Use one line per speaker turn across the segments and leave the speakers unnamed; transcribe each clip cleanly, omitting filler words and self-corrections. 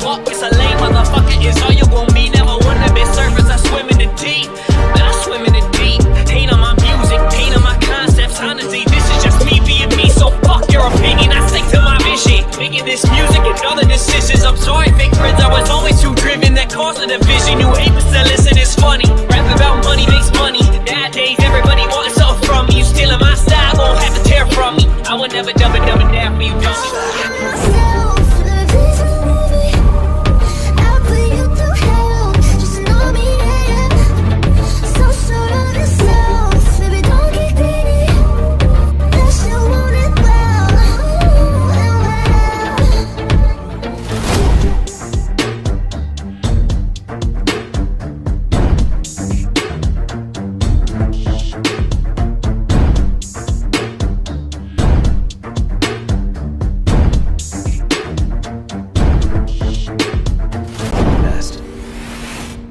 fuck with a lame motherfucker is all you gon' be. Never wanna be surface, I swim in the deep. Man, I swim in the deep. Hate on my music, hate on my concepts. Honestly, this is just me being me, so fuck your opinion. I stick to my vision. Making this music and other decisions. I'm sorry, fake friends, I was always too driven. That caused the division. You hate to listen, it's funny. Rap about money makes money. Nowadays, everybody wants something from me. You stealing my style, won't have to tear from me. I would never dumb it down for you, don't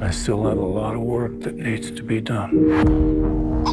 I still have a lot of work that needs to be done.